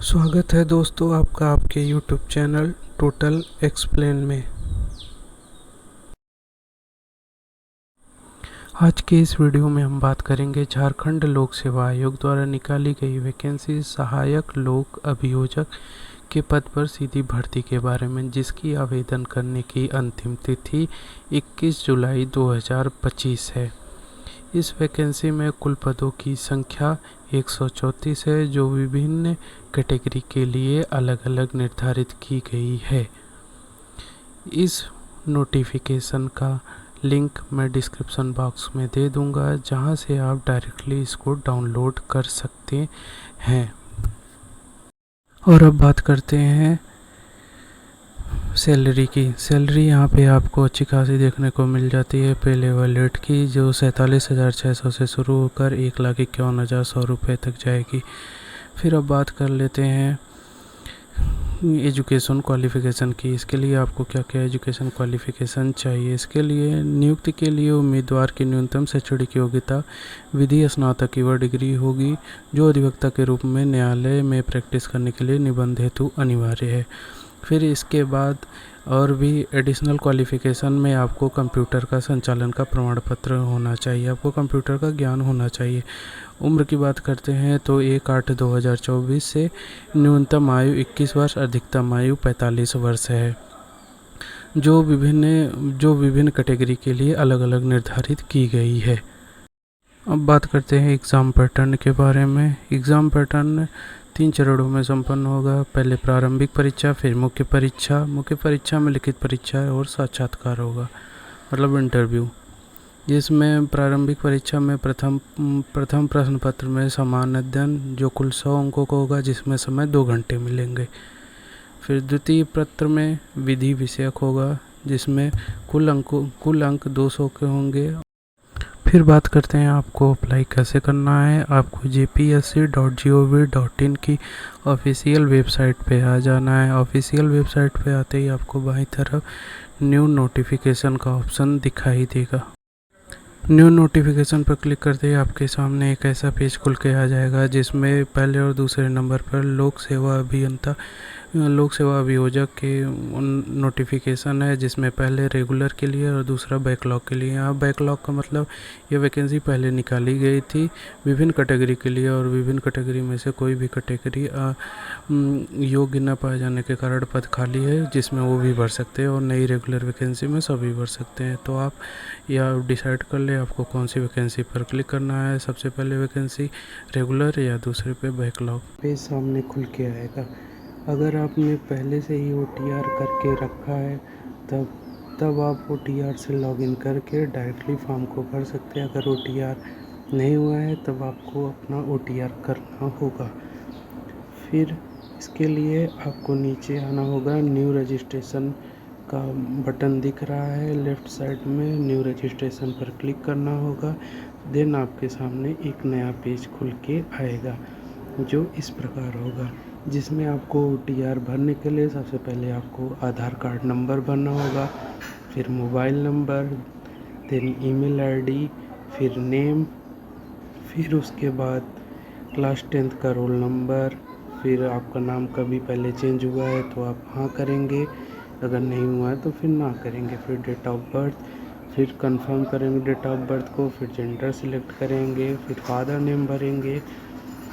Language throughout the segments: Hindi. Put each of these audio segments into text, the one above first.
स्वागत है दोस्तों आपका आपके YouTube चैनल टोटल एक्सप्लेन में। आज के इस वीडियो में हम बात करेंगे झारखंड लोक सेवा आयोग द्वारा निकाली गई वैकेंसी सहायक लोक अभियोजक के पद पर सीधी भर्ती के बारे में, जिसकी आवेदन करने की अंतिम तिथि 21 जुलाई 2025 है। इस वैकेंसी में कुल पदों की संख्या 134 है, जो विभिन्न कैटेगरी के लिए अलग अलग निर्धारित की गई है। इस नोटिफिकेशन का लिंक मैं डिस्क्रिप्शन बॉक्स में दे दूंगा, जहां से आप डायरेक्टली इसको डाउनलोड कर सकते हैं। और अब बात करते हैं सैलरी की। सैलरी यहाँ पे आपको अच्छी खासी देखने को मिल जाती है पे लेवल 8 की, जो 47,600 से शुरू होकर 1,51,100 रुपये तक जाएगी। फिर अब बात कर लेते हैं एजुकेशन क्वालिफ़िकेशन की। इसके लिए आपको क्या क्या एजुकेशन क्वालिफ़िकेशन चाहिए। इसके लिए नियुक्ति के लिए उम्मीदवार की न्यूनतम शैक्षणिक योग्यता विधि स्नातक व डिग्री होगी, जो अधिवक्ता के रूप में न्यायालय में प्रैक्टिस करने के लिए निबंध हेतु अनिवार्य है। फिर इसके बाद और भी एडिशनल क्वालिफ़िकेशन में आपको कंप्यूटर का संचालन का प्रमाण पत्र होना चाहिए, आपको कंप्यूटर का ज्ञान होना चाहिए। उम्र की बात करते हैं तो 1/8/2024 से न्यूनतम आयु 21 वर्ष, अधिकतम आयु 45 वर्ष है, जो विभिन्न कैटेगरी के लिए अलग अलग निर्धारित की गई है। अब बात करते हैं एग्ज़ाम पैटर्न के बारे में। एग्ज़ाम पैटर्न 3 चरणों में संपन्न होगा। पहले प्रारंभिक परीक्षा, फिर मुख्य परीक्षा। मुख्य परीक्षा में लिखित परीक्षा और साक्षात्कार होगा, मतलब इंटरव्यू। जिसमें प्रारंभिक परीक्षा में प्रथम प्रश्न पत्र में सामान्य अध्ययन, जो कुल 100 अंकों का होगा, जिसमें समय 2 घंटे मिलेंगे। फिर द्वितीय पत्र में विधि विषयक होगा, जिसमें कुल अंक 200 के होंगे। फिर बात करते हैं आपको अप्लाई कैसे करना है। आपको jpsc.gov.in की ऑफिशियल वेबसाइट पे आ जाना है। ऑफिशियल वेबसाइट पे आते ही आपको बाईं तरफ न्यू नोटिफिकेशन का ऑप्शन दिखाई देगा। न्यू नोटिफिकेशन पर क्लिक करते ही आपके सामने एक ऐसा पेज खुल के आ जाएगा, जिसमें पहले और दूसरे नंबर पर लोक सेवा अभियोजक के नोटिफिकेशन है, जिसमें पहले रेगुलर के लिए और दूसरा बैकलॉग के लिए। यहाँ बैकलॉग का मतलब ये वैकेंसी पहले निकाली गई थी विभिन्न कैटेगरी के लिए, और विभिन्न कैटेगरी में से कोई भी कैटेगरी योग्य न पाए जाने के कारण पद खाली है, जिसमें वो भी भर सकते हैं, और नई रेगुलर वैकेंसी में सभी भर सकते हैं। तो आप या डिसाइड कर ले आपको कौन सी वैकेंसी पर क्लिक करना है। सबसे पहले वैकेंसी रेगुलर या दूसरे पे बैकलॉग। पेज सामने खुल के आएगा। अगर आपने पहले से ही OTR करके रखा है तब आप OTR से लॉगिन करके डायरेक्टली फॉर्म को भर सकते हैं। अगर OTR नहीं हुआ है तब आपको अपना OTR करना होगा। फिर इसके लिए आपको नीचे आना होगा। न्यू रजिस्ट्रेशन का बटन दिख रहा है लेफ़्ट साइड में, न्यू रजिस्ट्रेशन पर क्लिक करना होगा। देन आपके सामने एक नया पेज खुल के आएगा, जो इस प्रकार होगा, जिसमें आपको OTR भरने के लिए सबसे पहले आपको आधार कार्ड नंबर भरना होगा, फिर mobile number, then email ID, फिर नेम, फिर उसके बाद क्लास 10th का रोल नंबर, फिर आपका नाम कभी पहले चेंज हुआ है तो आप हाँ करेंगे, अगर नहीं हुआ है तो फिर ना करेंगे। फिर डेट ऑफ बर्थ, फिर कंफर्म करेंगे डेट ऑफ बर्थ को, फिर जेंडर सिलेक्ट करेंगे, फिर फादर नेम भरेंगे,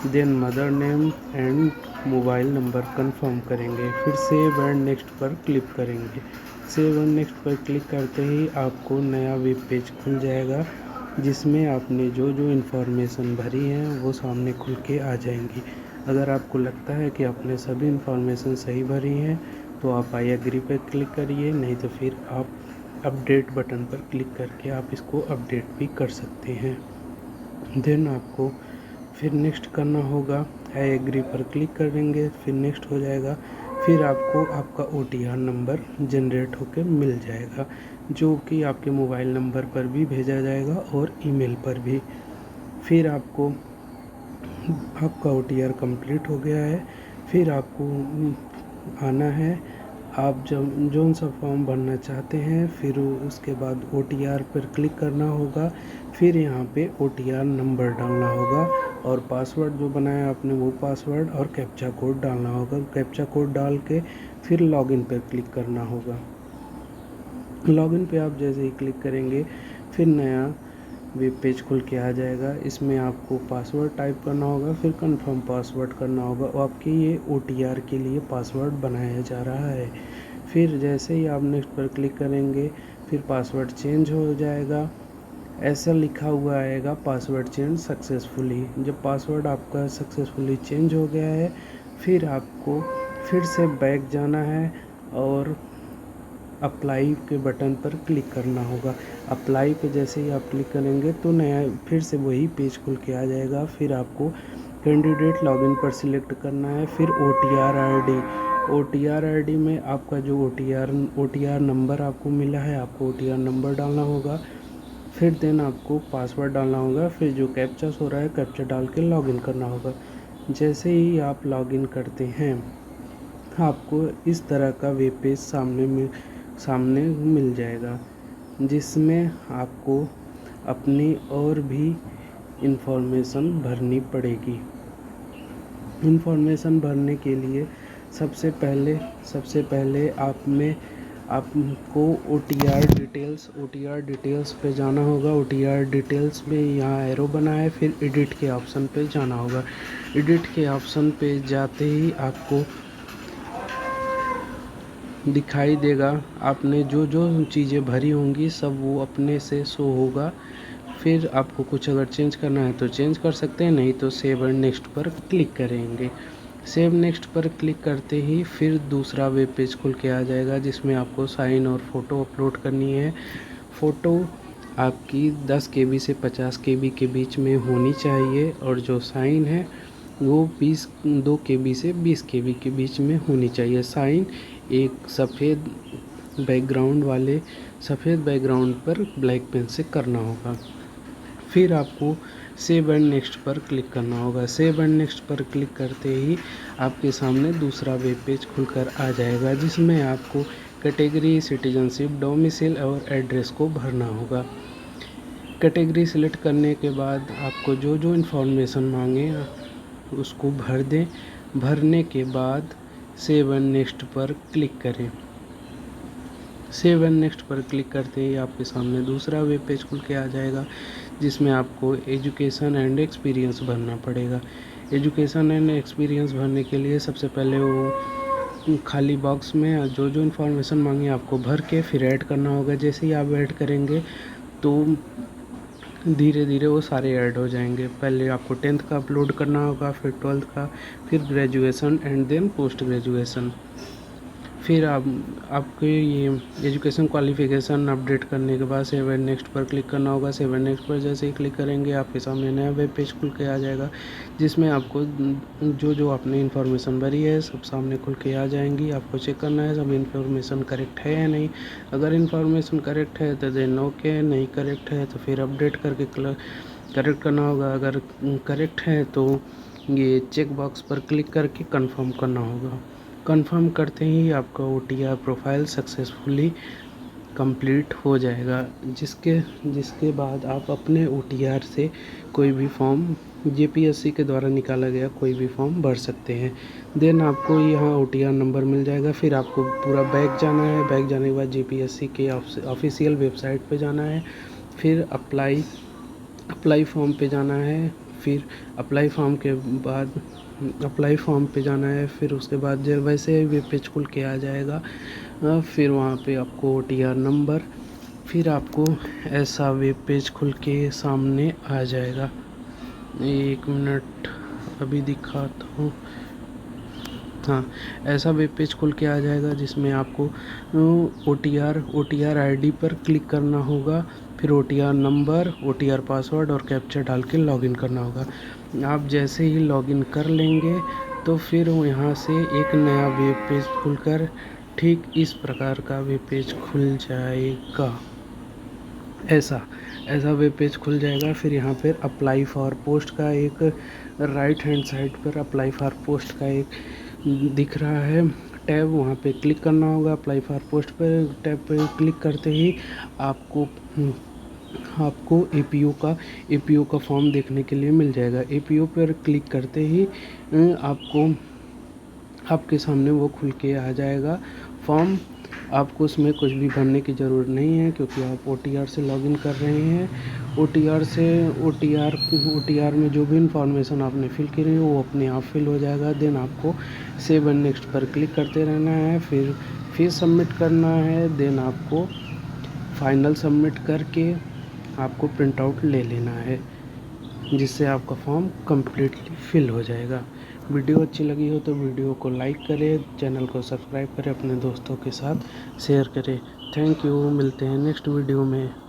then mother name and mobile number confirm करेंगे। फिर सेव एंड नेक्स्ट पर क्लिक करेंगे। सेव एंड नेक्स्ट पर क्लिक करते ही आपको नया वेब पेज खुल जाएगा, जिसमें आपने जो जो इन्फॉर्मेशन भरी है वो सामने खुल के आ जाएंगी। अगर आपको लगता है कि आपने सभी इन्फॉर्मेशन सही भरी हैं तो आप आई एग्री पर क्लिक करिए, नहीं तो फिर आप अपडेट बटन पर क्लिक करके आप इसको अपडेट भी कर सकते हैं। देन आपको फिर नेक्स्ट करना होगा। आई एग्री पर क्लिक करेंगे, फिर नेक्स्ट हो जाएगा। फिर आपको आपका OTR नंबर जनरेट होकर मिल जाएगा, जो कि आपके मोबाइल नंबर पर भी भेजा जाएगा और ईमेल पर भी। फिर आपको आपका OTR कंप्लीट हो गया है। फिर आपको आना है, आप जो सा फॉर्म भरना चाहते हैं, फिर उसके बाद OTR पर क्लिक करना होगा। फिर यहाँ पे OTR नंबर डालना होगा, और पासवर्ड जो बनाया आपने वो पासवर्ड और कैप्चा कोड डालना होगा। कैप्चा कोड डाल के फिर लॉगिन पर क्लिक करना होगा। लॉगिन पे आप जैसे ही क्लिक करेंगे फिर नया वेब पेज खुल के आ जाएगा। इसमें आपको पासवर्ड टाइप करना होगा, फिर कंफर्म पासवर्ड करना होगा और आपके ये OTR के लिए पासवर्ड बनाया जा रहा है। फिर जैसे ही आप नेक्स्ट पर क्लिक करेंगे फिर पासवर्ड चेंज हो जाएगा। ऐसा लिखा हुआ आएगा पासवर्ड चेंज सक्सेसफुली। जब पासवर्ड आपका सक्सेसफुली चेंज हो गया है फिर आपको फिर से बैक जाना है और अप्लाई के बटन पर क्लिक करना होगा। अप्लाई पे जैसे ही आप क्लिक करेंगे तो नया फिर से वही पेज खुल के आ जाएगा। फिर आपको कैंडिडेट लॉगिन पर सिलेक्ट करना है, फिर OTR ID में आपका जो OTR नंबर आपको मिला है आपको OTR नंबर डालना होगा। फिर देन आपको पासवर्ड डालना होगा, फिर जो कैप्चा हो रहा है कैप्चा डाल के लॉगिन करना होगा। जैसे ही आप लॉगिन करते हैं आपको इस तरह का वेब पेज सामने मिल जाएगा, जिसमें आपको अपनी और भी इंफॉर्मेशन भरनी पड़ेगी। इंफॉर्मेशन भरने के लिए सबसे पहले आपको OTR डिटेल्स पे जाना होगा। OTR डिटेल्स में यहाँ एरो बना है, फिर एडिट के ऑप्शन पे जाना होगा। एडिट के ऑप्शन पे जाते ही आपको दिखाई देगा आपने जो चीज़ें भरी होंगी सब वो अपने से शो होगा। फिर आपको कुछ अगर चेंज करना है तो चेंज कर सकते हैं, नहीं तो सेव एंड नेक्स्ट पर क्लिक करेंगे। सेव नेक्स्ट पर क्लिक करते ही फिर दूसरा वेब पेज खुल के आ जाएगा, जिसमें आपको साइन और फ़ोटो अपलोड करनी है। फ़ोटो आपकी 10 KB से 50 KB के बीच में होनी चाहिए और जो साइन है वो 2 KB से 20 KB के बीच में होनी चाहिए। साइन एक सफ़ेद बैकग्राउंड पर ब्लैक पेन से करना होगा। फिर आपको सेव एंड नेक्स्ट पर क्लिक करना होगा। सेव एंड नेक्स्ट पर क्लिक करते ही आपके सामने दूसरा वेब पेज खुलकर आ जाएगा, जिसमें आपको कैटेगरी, सिटीजनशिप, डोमिसाइल और एड्रेस को भरना होगा। कैटेगरी सिलेक्ट करने के बाद आपको जो इन्फॉर्मेशन मांगे उसको भर दें। भरने के बाद सेव एंड नेक्स्ट पर क्लिक करें। सेव एंड नेक्स्ट पर क्लिक करते ही आपके सामने दूसरा वेब पेज खुल के आ जाएगा, जिसमें आपको एजुकेशन एंड एक्सपीरियंस भरना पड़ेगा। एजुकेशन एंड एक्सपीरियंस भरने के लिए सबसे पहले वो खाली बॉक्स में जो इन्फॉर्मेशन मांगे आपको भर के फिर ऐड करना होगा। जैसे ही आप ऐड करेंगे तो धीरे धीरे वो सारे ऐड हो जाएंगे। पहले आपको 10th का अपलोड करना होगा, फिर 12th का, फिर graduation and then post graduation. फिर आपके ये एजुकेशन क्वालिफ़िकेशन अपडेट करने के बाद सेव एंड नेक्स्ट पर क्लिक करना होगा। सेव एंड नेक्स्ट पर जैसे ही क्लिक करेंगे आपके सामने नया वेब पेज खुल के आ जाएगा, जिसमें आपको जो आपने इन्फॉर्मेशन भरी है सब सामने खुल के आ जाएंगी। आपको चेक करना है सब इन्फॉर्मेशन करेक्ट है या नहीं। अगर इन्फॉर्मेशन करेक्ट है तो देन ओके, नहीं करेक्ट है तो फिर अपडेट करके करेक्ट करना होगा। अगर करेक्ट है तो ये चेक बॉक्स पर क्लिक करके कंफर्म करना होगा। कंफर्म करते ही आपका OTR प्रोफाइल सक्सेसफुली कंप्लीट हो जाएगा, जिसके बाद आप अपने OTR से कोई भी फॉर्म JPSC के द्वारा निकाला गया कोई भी फॉर्म भर सकते हैं। देन आपको यहाँ OTR नंबर मिल जाएगा। फिर आपको पूरा बैक जाना है। बैक जाने के बाद JPSC के ऑफिशियल वेबसाइट पे जाना है, फिर अप्लाई फॉर्म पे जाना है। फिर अप्लाई फॉर्म पे जाना है। फिर उसके बाद जब वैसे वेब पेज खुल के आ जाएगा, फिर वहाँ पे आपको OTR नंबर, फिर आपको ऐसा वेब पेज खुल के सामने आ जाएगा। 1 मिनट अभी दिखाता हूँ। हाँ, ऐसा वेब पेज खुल के आ जाएगा, जिसमें आपको OTR ID पर क्लिक करना होगा, फिर OTR नंबर, OTR पासवर्ड और कैप्चा डाल के लॉगिन करना होगा। आप जैसे ही लॉगिन कर लेंगे तो फिर यहाँ से एक नया वेब पेज खुलकर ठीक इस प्रकार का वेब पेज खुल जाएगा। ऐसा वेब पेज खुल जाएगा। फिर यहाँ पर अप्लाई फॉर पोस्ट का एक राइट हैंड साइड पर अप्लाई फॉर पोस्ट का एक दिख रहा है टैब, वहाँ पे क्लिक करना होगा। अप्लाई फॉर पोस्ट पर टैब पे क्लिक करते ही आपको आपको एपीओ का फॉर्म देखने के लिए मिल जाएगा। एपीओ पर क्लिक करते ही आपको आपके सामने वो खुल के आ जाएगा फॉर्म। आपको उसमें कुछ भी भरने की ज़रूरत नहीं है, क्योंकि आप ओटीआर से लॉगिन कर रहे हैं। ओटीआर में जो भी इंफॉर्मेशन आपने फिल की है वो अपने आप फिल हो जाएगा। देन आपको सेव एंड नेक्स्ट पर क्लिक करते रहना है, फिर सबमिट करना है। देन आपको फाइनल सबमिट करके आपको प्रिंट आउट ले लेना है, जिससे आपका फॉर्म कम्प्लीटली फिल हो जाएगा। वीडियो अच्छी लगी हो तो वीडियो को लाइक करें, चैनल को सब्सक्राइब करें, अपने दोस्तों के साथ शेयर करें। थैंक यू, मिलते हैं नेक्स्ट वीडियो में।